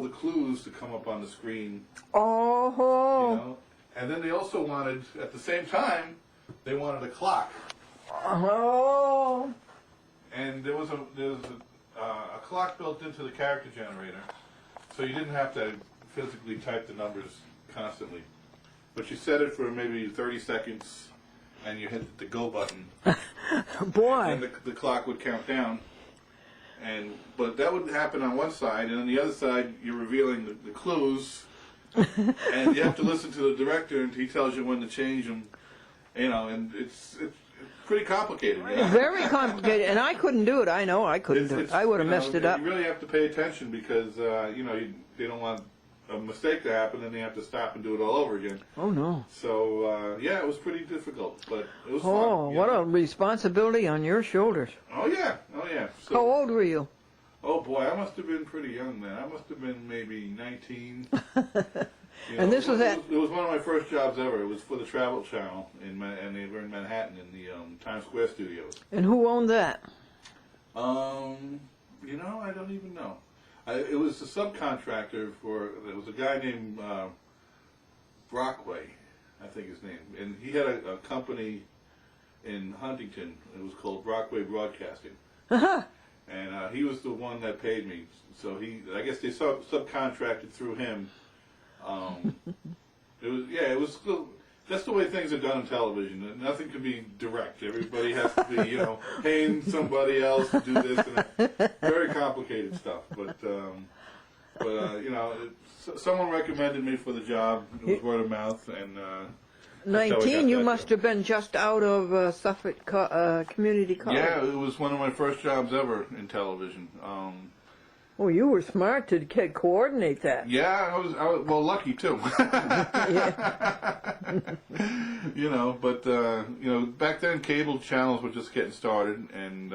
the clues to come up on the screen. Oh. You know? And then they also wanted, at the same time, they wanted a clock. Oh. And there was a clock built into the character generator, so you didn't have to physically type the numbers constantly. But you set it for maybe 30 seconds, and you hit the go button. Boy. And the clock would count down. But that would happen on one side, and on the other side, you're revealing the clues, and you have to listen to the director, and he tells you when to change them. You know, and it's pretty complicated. You know? Very complicated, and I couldn't do it. I know I couldn't do it. I would have messed it up. You really have to pay attention because they don't want a mistake to happen, and they have to stop and do it all over again. Oh no! So yeah, it was pretty difficult, but it was fun. Oh, what a responsibility on your shoulders! Oh yeah. So, how old were you? Oh boy, I must have been pretty young then. I must have been maybe 19. And this was it was one of my first jobs ever. It was for the Travel Channel, and they were in Manhattan in the Times Square studios. And who owned that? I don't even know. It was a subcontractor there was a guy named Brockway, I think his name, and he had a company in Huntington. It was called Brockway Broadcasting. And he was the one that paid me. So I guess they subcontracted through him. It was that's the way things are done in television. Nothing can be direct. Everybody has to be, paying somebody else to do this, and very complicated stuff. But someone recommended me for the job. It was word of mouth, and 19. You must have been just out of Suffolk Community College. Yeah, it was one of my first jobs ever in television. Oh, you were smart to coordinate that. Yeah, I was lucky too. But back then cable channels were just getting started, and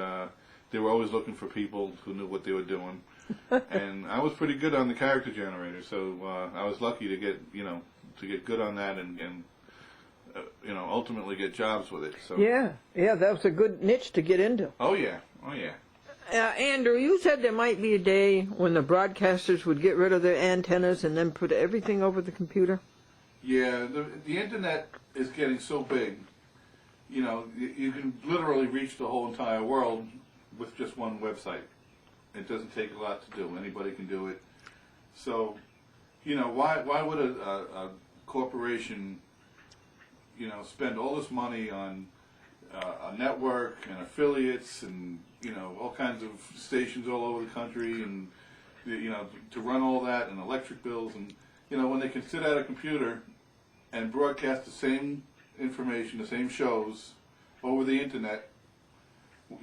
they were always looking for people who knew what they were doing. And I was pretty good on the character generator, so I was lucky to get good on that and ultimately get jobs with it. So yeah, that was a good niche to get into. Oh yeah. Andrew, you said there might be a day when the broadcasters would get rid of their antennas and then put everything over the computer. Yeah, the internet is getting so big. You can literally reach the whole entire world with just one website. It doesn't take a lot to do. Anybody can do it. So, why would a corporation, spend all this money on a network and affiliates and all kinds of stations all over the country, and to run all that and electric bills, and when they can sit at a computer and broadcast the same information, the same shows over the internet, it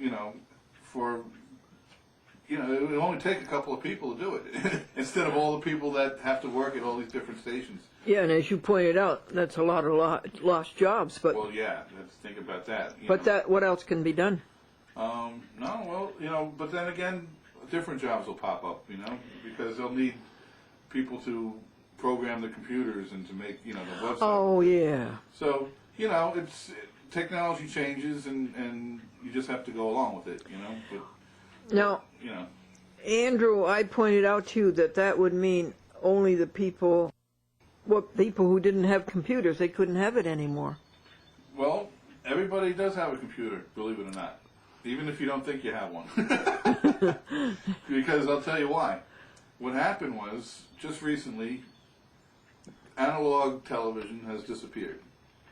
would only take a couple of people to do it instead of all the people that have to work at all these different stations. Yeah, and as you pointed out, that's a lot of lost jobs. But well, yeah, let's think about that. What else can be done? But then again, different jobs will pop up, because they'll need people to program the computers and to make, the website. Oh, yeah. So, technology changes, and you just have to go along with it, But, now, Andrew, I pointed out to you that would mean only the people who didn't have computers, they couldn't have it anymore. Well, everybody does have a computer, believe it or not. Even if you don't think you have one. Because I'll tell you why. What happened was, just recently, analog television has disappeared.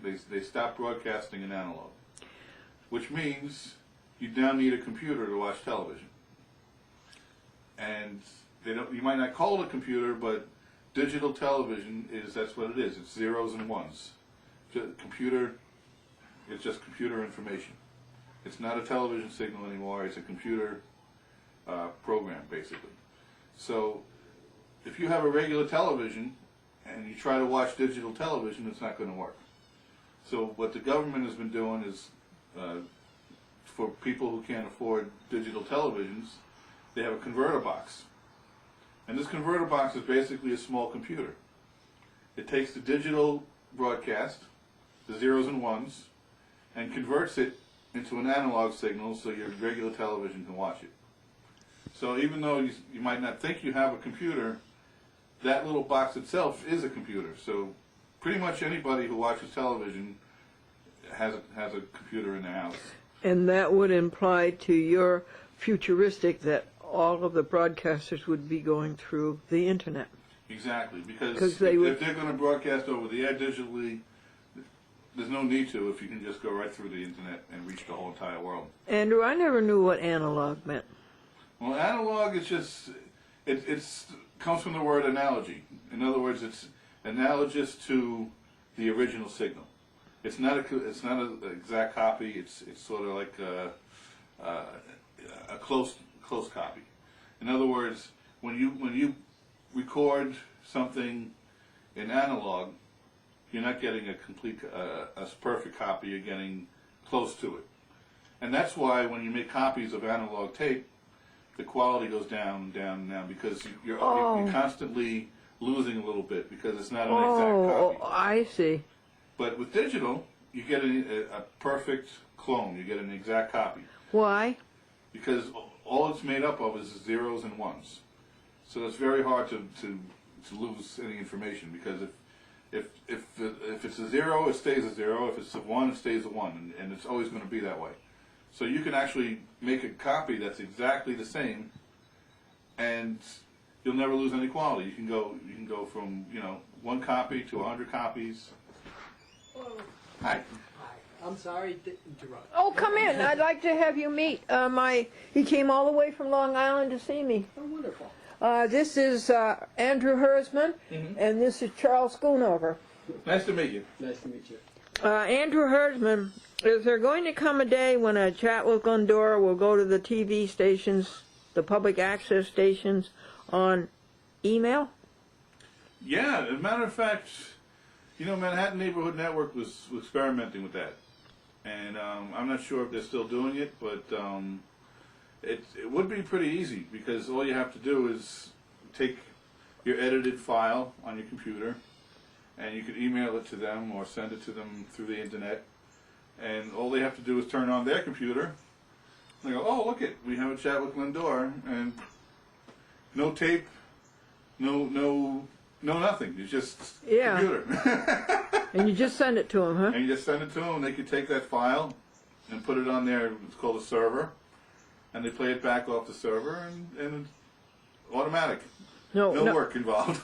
They stopped broadcasting in analog. Which means you now need a computer to watch television. And you might not call it a computer, but digital television that's what it is. It's zeros and ones. It's just computer information. It's not a television signal anymore. It's a computer program, basically. So if you have a regular television and you try to watch digital television, it's not going to work. So what the government has been doing is, for people who can't afford digital televisions, they have a converter box. And this converter box is basically a small computer. It takes the digital broadcast, the zeros and ones, and converts it into an analog signal so your regular television can watch it. So even though you might not think you have a computer, that little box itself is a computer. So pretty much anybody who watches television has a computer in their house. And that would imply to your futuristic that all of the broadcasters would be going through the internet. Exactly, because 'Cause they if would- they're going to broadcast over the air digitally, there's no need to if you can just go right through the internet and reach the whole entire world. Andrew, I never knew what analog meant. Well, analog is just it's comes from the word analogy. In other words, it's analogous to the original signal. It's not an exact copy. It's sort of like a close copy. In other words, when you record something in analog, you're not getting a complete, a perfect copy. You're getting close to it, and that's why when you make copies of analog tape, the quality goes down, down, down because you're constantly losing a little bit because it's not an exact copy. I see. But with digital, you get a perfect clone. You get an exact copy Why? because all it's made up of is zeros and ones. So it's very hard to lose any information because if it's a zero, it stays a zero. If it's a one, it stays a one, and it's always going to be that way. So you can actually make a copy that's exactly the same, and you'll never lose any quality. You can go from one copy to 100 copies. Hi. I'm sorry to interrupt. Oh, come in. I'd like to have you meet he came all the way from Long Island to see me. Oh, wonderful. This is Andrew Hersman, and this is Charles Schoonover. Nice to meet you. Nice to meet you. Andrew Hersman, is there going to come a day when a chat with Glendora will go to the TV stations, the public access stations, on email? Yeah, as a matter of fact, Manhattan Neighborhood Network was experimenting with that. And I'm not sure if they're still doing it, but it would be pretty easy because all you have to do is take your edited file on your computer and you can email it to them or send it to them through the internet. And all they have to do is turn on their computer. They go, oh, look it, we have a chat with Glendora, and no tape, no nothing. It's just computer. And you just send it to them, huh? And you just send it to them, and they can take that file and put it on their, it's called a server, and they play it back off the server, and it's automatic. No work involved.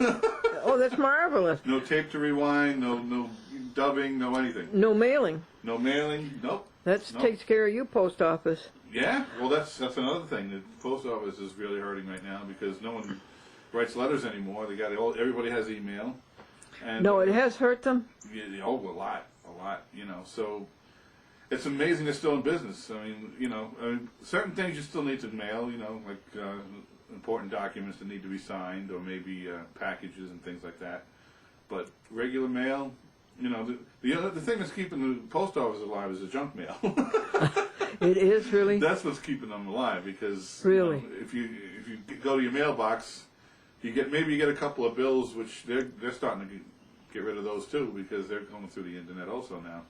Oh, that's marvelous. No tape to rewind, no dubbing, no anything. No mailing. No mailing, nope. That takes care of you, post office. Yeah, well, that's another thing. The post office is really hurting right now because no one writes letters anymore. Everybody has email. And, No, it has hurt them. Yeah, a lot. So it's amazing they're still in business. I mean, certain things you still need to mail. Like important documents that need to be signed, or maybe packages and things like that. But regular mail, the thing that's keeping the post office alive is the junk mail. It is really. That's what's keeping them alive because Really? If you go to your mailbox, you get a couple of bills, which they're starting to get rid of those too because they're going through the internet also now.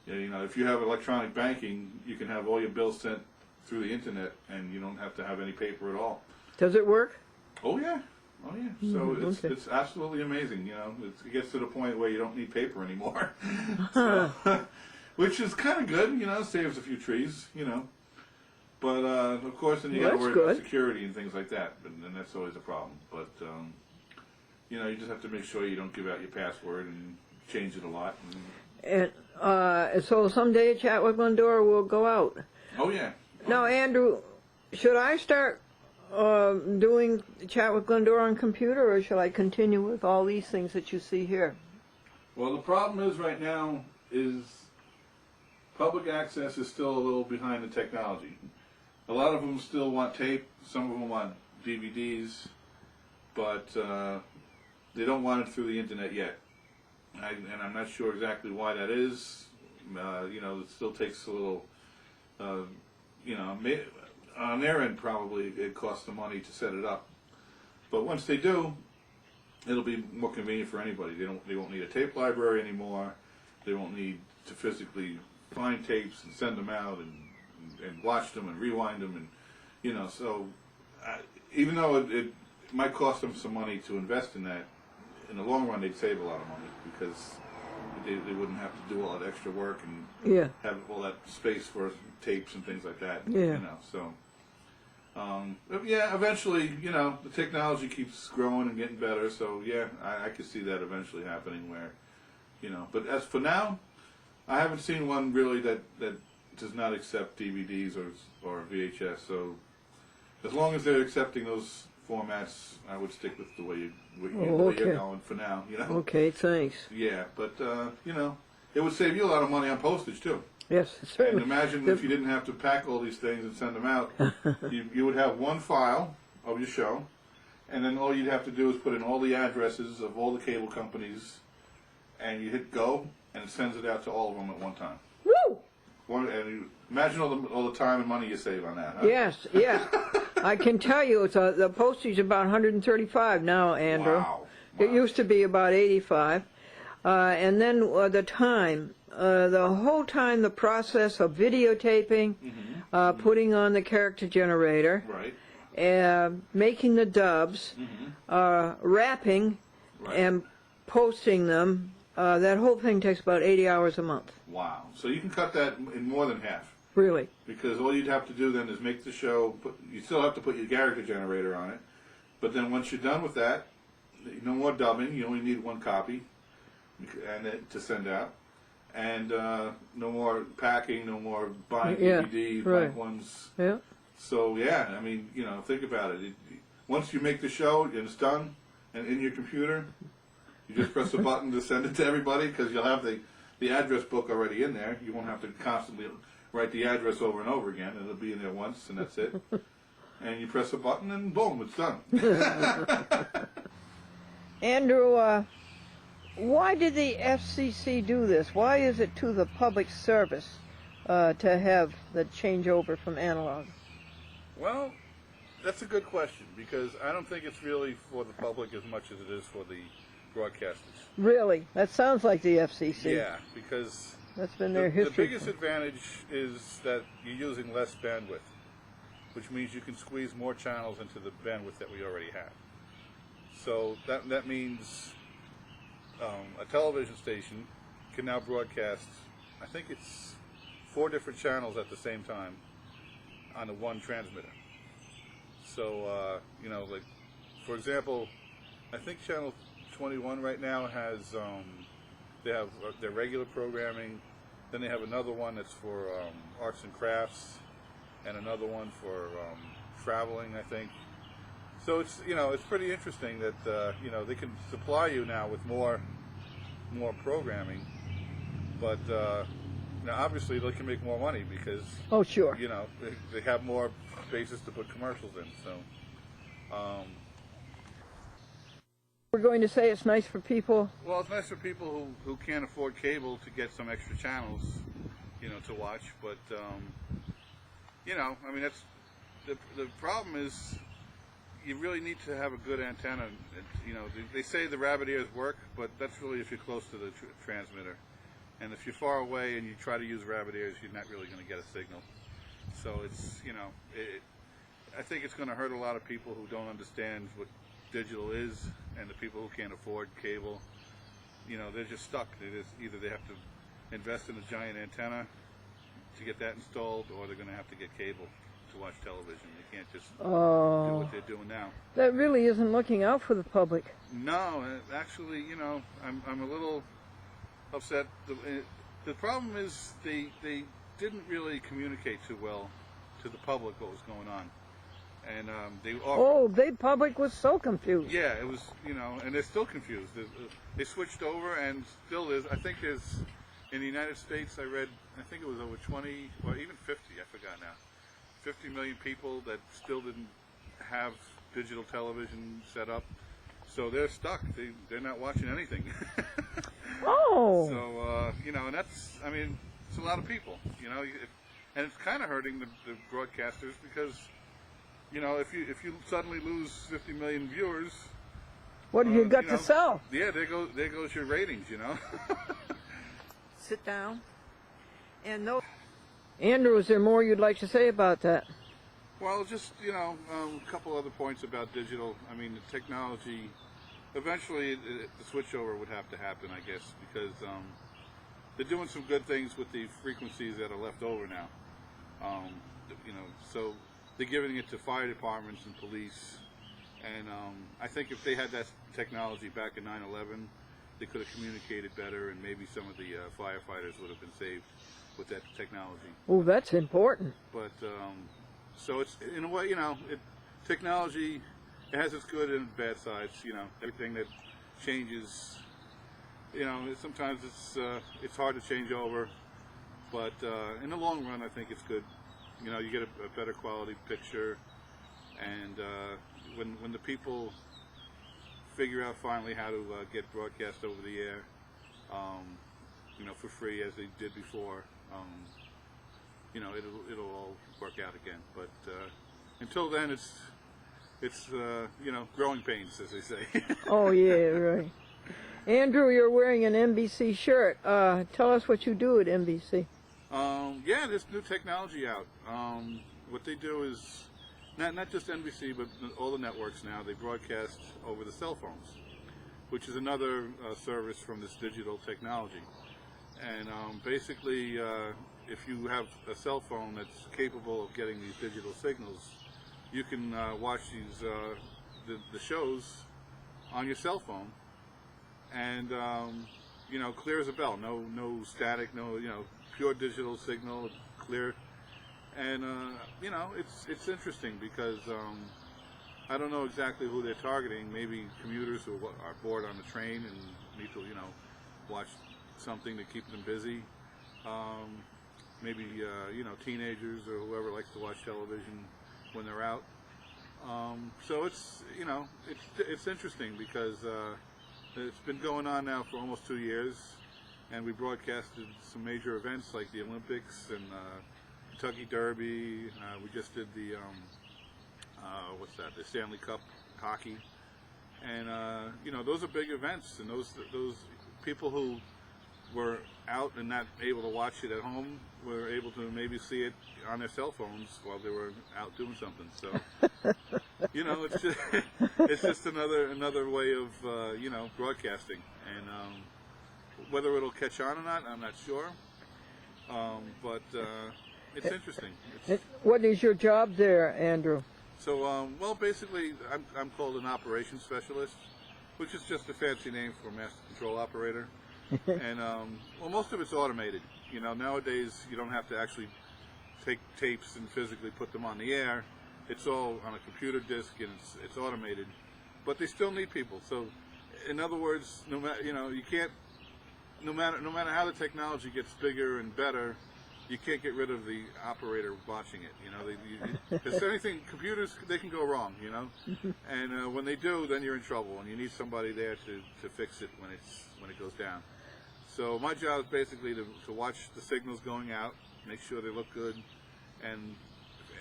Yeah, if you have electronic banking, you can have all your bills sent through the internet, and you don't have to have any paper at all. Does it work? Oh yeah. So it's absolutely amazing. It gets to the point where you don't need paper anymore, so, which is kind of good. Saves a few trees. But of course, then you got to worry about security and things like that, and that's always a problem. But you just have to make sure you don't give out your password and change it a lot. And so someday a chat with Glendora will go out. Oh yeah. Now, Andrew, should I start doing chat with Glendora on computer, or shall I continue with all these things that you see here? Well, the problem is right now is public access is still a little behind the technology. A lot of them still want tape. Some of them want DVDs, but they don't want it through the internet yet. And I'm not sure exactly why that is. It still takes a little, on their end probably it costs them money to set it up. But once they do, it'll be more convenient for anybody. They won't need a tape library anymore. They won't need to physically find tapes and send them out and watch them and rewind them, and so even though it might cost them some money to invest in that. In the long run, they'd save a lot of money because they wouldn't have to do all that extra work and Yeah. have all that space for tapes and things like that. Yeah. You know, so. Yeah, eventually, you know, the technology keeps growing and getting better, so yeah, I could see that eventually happening where, you know, but as for now, I haven't seen one really that does not accept DVDs or VHS, so as long as they're accepting those formats, I would stick with the way okay. you're going for now, you know. Okay, thanks. Yeah, but, you know, it would save you a lot of money on postage, too. Yes, And certainly. imagine if you didn't have to pack all these things and send them out. you would have one file of your show, and then all you'd have to do is put in all the addresses of all the cable companies, and you hit go, and it sends it out to all of them at one time. Woo! Imagine all the time and money you save on that. Huh? Yes, yes. I can tell you, it's the postage is about 135 now, Andrew. Wow. It used to be about 85. And then the time, the whole time, the process of videotaping, putting on the character generator, Right. making the dubs, wrapping, Right. and posting them. That whole thing takes about 80 hours a month. Wow. So you can cut that in more than half. Really? Because all you'd have to do then is make the show, you still have to put your character generator on it, but then once you're done with that, no more dubbing, you only need one copy and to send out, and no more packing, no more buying DVDs, right. blank ones. Yeah. So yeah, I mean, you know, think about it. Once you make the show and it's done, and in your computer, you just press a button to send it to everybody because you'll have the address book already in there. You won't have to constantly write the address over and over again. It'll be in there once, and that's it. And you press a button, and boom, it's done. Andrew, why did the FCC do this? Why is it to the public service to have the changeover from analog? Well, that's a good question because I don't think it's really for the public as much as it is for the broadcasters. Really? That sounds like the FCC. Yeah, because That's been their the history. biggest advantage is that you're using less bandwidth, which means you can squeeze more channels into the bandwidth that we already have. So that means a television station can now broadcast, I think it's 4 different channels at the same time on the one transmitter. So, you know, like, for example, I think Channel 21 right now has, they have their regular programming, then they have another one that's for arts and crafts, and another one for traveling, I think. So it's, you know, it's pretty interesting that, you know, they can supply you now with more programming, but, you know, obviously they can make more money because, Oh, sure. you know, they have more spaces to put commercials in, so. We're going to say it's nice for people. Well, it's nice for people who can't afford cable to get some extra channels, you know, to watch, but, you know, I mean, that's, the problem is you really need to have a good antenna. You know, they say the rabbit ears work, but that's really if you're close to the transmitter. And if you're far away and you try to use rabbit ears, you're not really going to get a signal. So it's, you know, I think it's going to hurt a lot of people who don't understand what digital is, and the people who can't afford cable. You know, they're just stuck. Either they have to invest in a giant antenna to get that installed, or they're going to have to get cable to watch television. They can't just do what they're doing now. That really isn't looking out for the public. No, actually, you know, I'm a little upset. The problem is they didn't really communicate too well to the public what was going on, and they offered, The public was so confused. yeah, it was, you know, and they're still confused. They switched over, and still is. I think there's in the United States. I read, I think it was over 20 or even 50. I forgot now. 50 million people that still didn't have digital television set up, so they're stuck. They're not watching anything. Oh. So you know, and that's, I mean, it's a lot of people. You know, and it's kind of hurting the broadcasters because, you know, if you suddenly lose 50 million viewers, What have you got you to know, sell? Yeah, there goes your ratings. You know. Sit down. And no. Andrew, is there more you'd like to say about that? Well, just, a couple other points about digital. I mean, the technology, eventually the switchover would have to happen, I guess, because they're doing some good things with the frequencies that are left over now. So they're giving it to fire departments and police. And I think if they had that technology back in 9/11, they could have communicated better, and maybe some of the firefighters would have been saved with that technology. Oh, that's important. But so it's, in a way, technology, it has its good and bad sides. Everything that changes, sometimes it's hard to change over, but in the long run, I think it's good. You get a better quality picture, and when the people figure out finally how to get broadcast over the air, for free as they did before, it'll all work out again. But until then, it's growing pains, as they say. Oh, yeah, right. Andrew, you're wearing an NBC shirt. Tell us what you do at NBC. Yeah, there's new technology out. What they do is, not just NBC, but all the networks now, they broadcast over the cell phones, which is another service from this digital technology. And basically, if you have a cell phone that's capable of getting these digital signals, you can watch these the shows on your cell phone, and clear as a bell. No static. No pure digital signal, clear. And it's interesting because I don't know exactly who they're targeting. Maybe commuters who are bored on the train and need to watch something to keep them busy. Maybe teenagers or whoever likes to watch television when they're out. So it's interesting because it's been going on now for almost 2 years, and we broadcasted some major events like the Olympics and Kentucky Derby. We just did the the Stanley Cup hockey, and those are big events, and those people who were out and not able to watch it at home were able to maybe see it on their cell phones while they were out doing something. So it's just another way of broadcasting, and whether it'll catch on or not, I'm not sure. But it's interesting. What is your job there, Andrew? So, basically, I'm called an operations specialist, which is just a fancy name for a master control operator. And, most of it's automated. Nowadays, you don't have to actually take tapes and physically put them on the air. It's all on a computer disk, and it's automated. But they still need people. So, in other words, no matter how the technology gets bigger and better, you can't get rid of the operator watching it. Because anything, computers, they can go wrong, and when they do, then you're in trouble, and you need somebody there to fix it when it goes down. So my job is basically to watch the signals going out, make sure they look good, and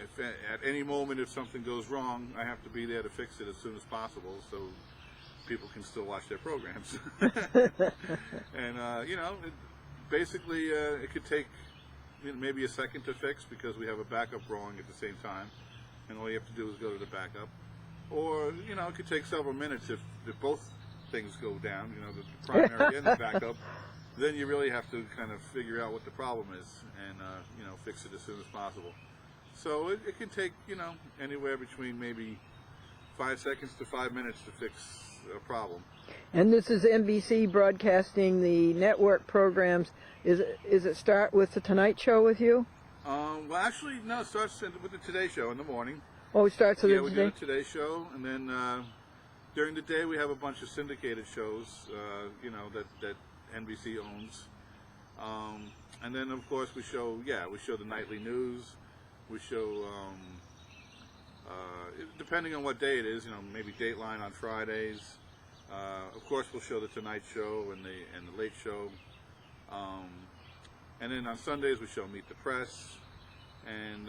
if at any moment if something goes wrong, I have to be there to fix it as soon as possible, so people can still watch their programs. And basically it could take maybe a second to fix because we have a backup wrong at the same time, and all you have to do is go to the backup. Or it could take several minutes if both things go down, the primary and the backup. Then you really have to kind of figure out what the problem is and fix it as soon as possible. So it can take anywhere between maybe 5 seconds to 5 minutes to fix a problem. And this is NBC broadcasting the network programs. Is it start with the Tonight Show with you? Well, actually, no. It starts with the Today Show in the morning. Oh, it starts with the the Today? Yeah, we do the Today Show, and then during the day we have a bunch of syndicated shows, that NBC owns. And then, of course, we show the nightly news. We show, depending on what day it is, maybe Dateline on Fridays. Of course, we'll show the Tonight Show and the Late Show. And then on Sundays we show Meet the Press, and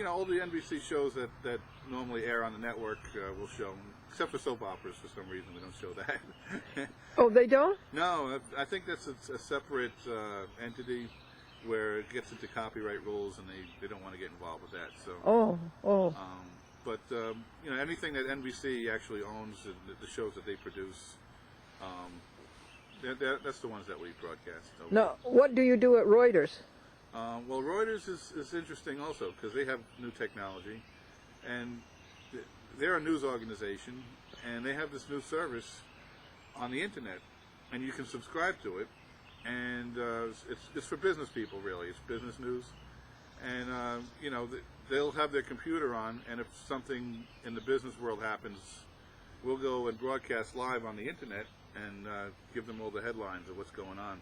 all the NBC shows that normally air on the network we'll show, except for soap operas. For some reason we don't show that. Oh, they don't? No, I think that's a separate entity. where it gets into copyright rules, and they don't want to get involved with that. So, Oh. but you know, anything that NBC actually owns, the shows that they produce, that's the ones that we broadcast. So, Now, what do you do at Reuters? well, Reuters is interesting also because they have new technology, and they're a news organization, and they have this new service on the internet, and you can subscribe to it, and it's for business people, really. It's business news, and you know, they'll have their computer on, and if something in the business world happens, we'll go and broadcast live on the internet and give them all the headlines of what's going on.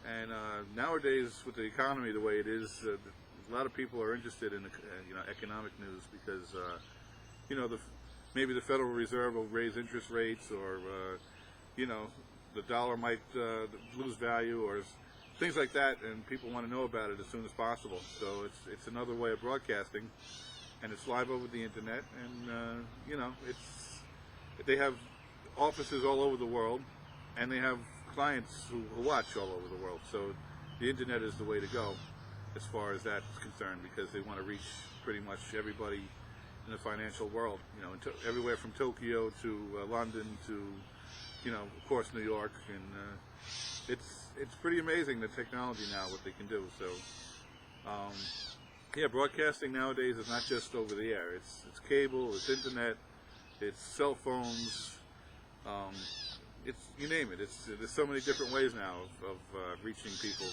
And nowadays, with the economy the way it is, a lot of people are interested in you know, economic news because you know, maybe the Federal Reserve will raise interest rates, or you know, the dollar might lose value, or things like that, and people want to know about it as soon as possible. So it's another way of broadcasting, and it's live over the internet, and you know, they have offices all over the world, and they have clients who watch all over the world. So the internet is the way to go as far as that's concerned, because they want to reach pretty much everybody in the financial world, you know, everywhere from Tokyo to London to, you know, of course, New York. And it's pretty amazing, the technology now, what they can do. So yeah, broadcasting nowadays is not just over the air. It's cable, it's internet, it's cell phones, it's, you name it. There's so many different ways now of reaching people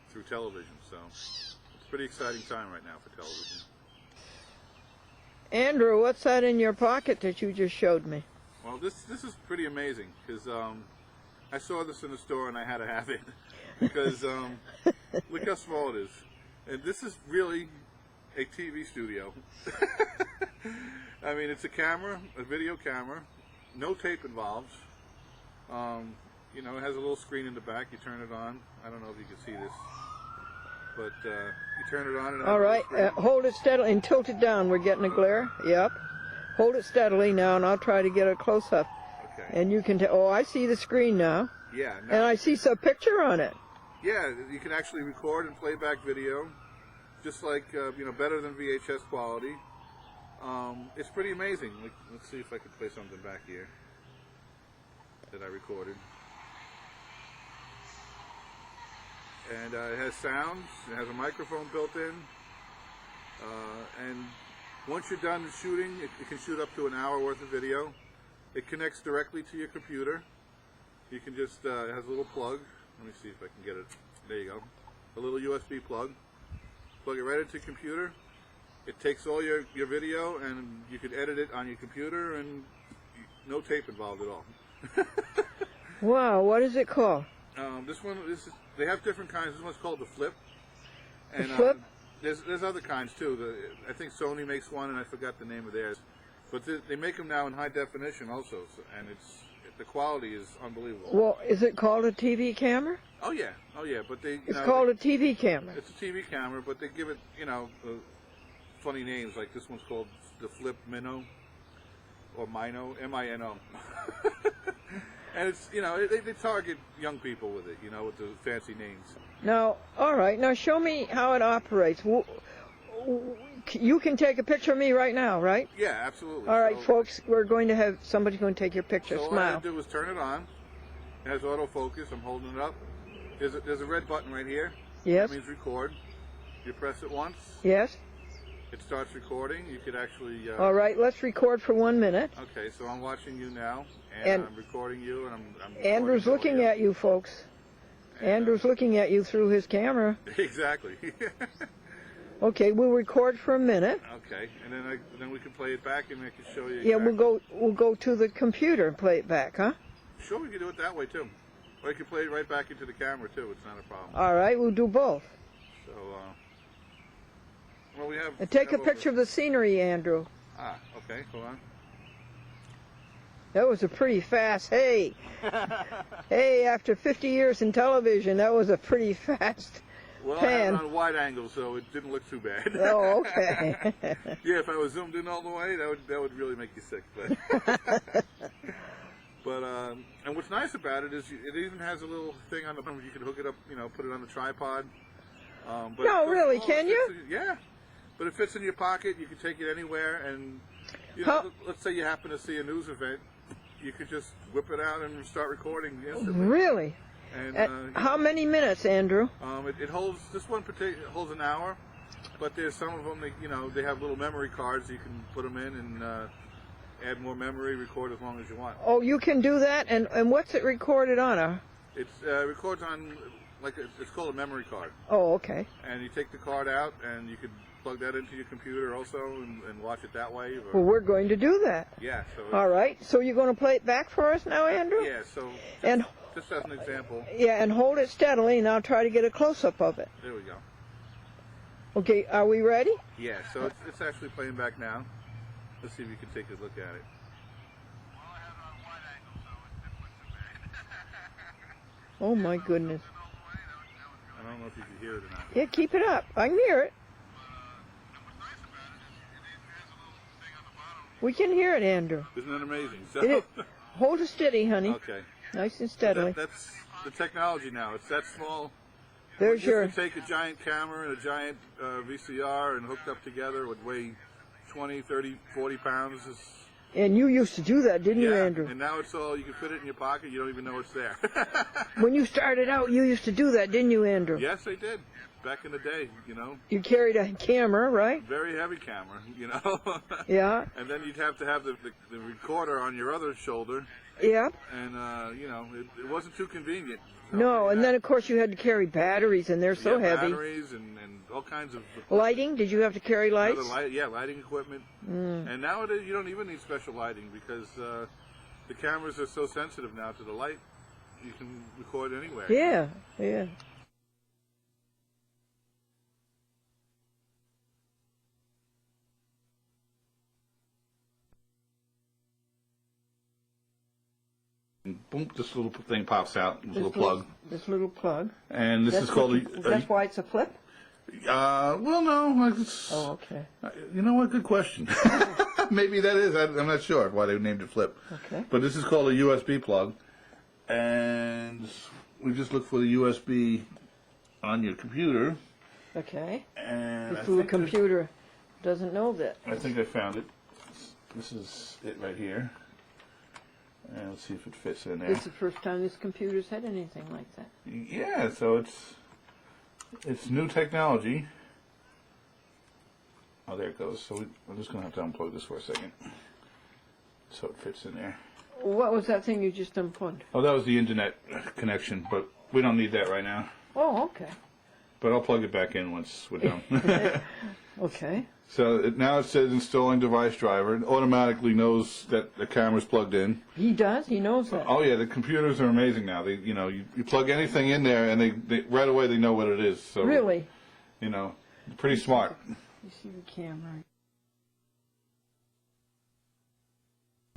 through television. So it's a pretty exciting time right now for television. Andrew, what's that in your pocket that you just showed me? Well, this is pretty amazing because I saw this in the store and I had to have it because look how small it is. And this is really a TV studio. I mean, it's a camera, a video camera, no tape involved. You know, it has a little screen in the back. You turn it on. I don't know if you can see this, but you turn it on. And it has All a little right, screen. hold it steadily and tilt it down. We're getting a glare. Yep. Hold it steadily now, and I'll try to get a close-up. Okay. And you can oh, I see the screen now. Yeah. And Now, I see some picture on it. yeah, you can actually record and play back video, just like you know, better than VHS quality. It's pretty amazing. Let's see if I can play something back here that I recorded. And it has sounds, it has a microphone built in, and once you're done shooting, it can shoot up to an hour worth of video. It connects directly to your computer. You can just, it has a little plug. Let me see if I can get it. There you go. A little USB plug. Plug it right into your computer. It takes all your video, and you can edit it on your computer, and no tape involved at all. Wow, what is it called? They have different kinds. This one's called the Flip. And, Flip? There's other kinds too. I think Sony makes one, and I forgot the name of theirs. But they make them now in high definition also, and the quality is unbelievable. Well, is it called a TV camera? Oh yeah. But It's called a TV camera. It's a TV camera, but they give it, you know, funny names. Like this one's called the Flip Mino, or Mino, M-I-N-O. And it's, you know, they target young people with it, you know, with the fancy names. Now, all right, now show me how it operates. You can take a picture of me right now, right? Yeah, absolutely. All right, So- folks, we're going to have somebody going to take your picture. So all I Smile. have to do is turn it on. It has autofocus. I'm holding it up. There's a red button right here. Yes. That means record. You press it once. Yes. It starts recording. You could actually. All right, let's record for 1 minute. Okay, so I'm watching you now, and I'm recording you, and I'm Andrew's looking at you, folks. Andrew's looking at you through his camera. Exactly. Okay, we'll record for a minute. Okay, and then we can play it back, and I can show you. Yeah, exactly. we'll go to the computer and play it back, huh? Sure, we can do it that way too. Or you can play it right back into the camera too. It's not a problem. All right, we'll do both. So, well, we have. And take a have picture of the scenery, Andrew. Okay, hold on. That was a pretty fast, hey, after 50 years in television, that was a pretty fast Well, I pan. had it on wide angle, so it didn't look too bad. Oh, okay. Yeah, if I was zoomed in all the way, that would really make you sick. But, and what's nice about it is it even has a little thing on the bottom. You can hook it up, you know, put it on the tripod, But No, it goes really, all- can it you? fits in- yeah, but it fits in your pocket. You can take it anywhere, and you How- know, let's say you happen to see a news event, you could just whip it out and start recording instantly. Really? And How many minutes, Andrew? it holds this one particular holds an hour, but there's some of them that they have little memory cards. You can put them in and add more memory, record as long as you want. Oh, you can do that? And what's it recorded on? It records on it's called a memory card, Oh, okay. and you take the card out and you can plug that into your computer also and watch it that way. Or, Well, we're going to do that. yeah. So All right. So you're going to play it back for us now, Andrew? yeah. So And just as an example, yeah, and hold it steadily, and I'll try to get a close-up of it. there we go. Okay, are we ready? Yeah. So it's actually playing back now. Let's see if you can take a look at it. Oh my goodness. I don't know if you can hear it or not. Yeah, keep it up. I can hear it. We can hear it, Andrew. Isn't that amazing? So, It is. Hold it steady, honey. okay. Nice and steadily. That's the technology now. It's that small. There's You your. can take a giant camera and a giant VCR and hooked up together would weigh 20, 30, 40 pounds. And you used to do that, didn't you, Yeah, Andrew? and now it's all, you can fit it in your pocket, you don't even know it's there. When you started out, you used to do that, didn't you, Andrew? Yes, they did. Back in the day, You carried a camera, right? very heavy camera, Yeah. And then you'd have to have the recorder on your other shoulder, Yeah. and, it wasn't too convenient. No, and then of course you had to carry batteries, and they're so Yeah, heavy. batteries and all kinds of Lighting? Did you have to carry lights? other lighting equipment. And nowadays you don't even need special lighting because the cameras are so sensitive now to the light. You can record anywhere. Yeah, yeah. Boom! This little thing pops out. This little plug, This little plug. and this is called That's why it's a flip? well, no. It's, Oh, okay. You know what? Good question. Maybe that is. I'm not sure why they named it flip. Okay. But this is called a USB plug, and we just look for the USB on your computer. Okay. And This little computer doesn't know that. I think I found it. This is it right here. And let's see if it fits in there. This is the first time this computer's had anything like that. Yeah, so it's new technology. Oh, there it goes. So I'm just going to have to unplug this for a second. So it fits in there. What was that thing you just unplugged? Oh, that was the internet connection, but we don't need that right now. Oh, okay. But I'll plug it back in once we're done. Okay. So now it says installing device driver. It automatically knows that the camera's plugged in. He does? He knows that. Oh yeah, the computers are amazing now. They, you plug anything in there, and they right away they know what it is. So Really? pretty smart. You see the camera.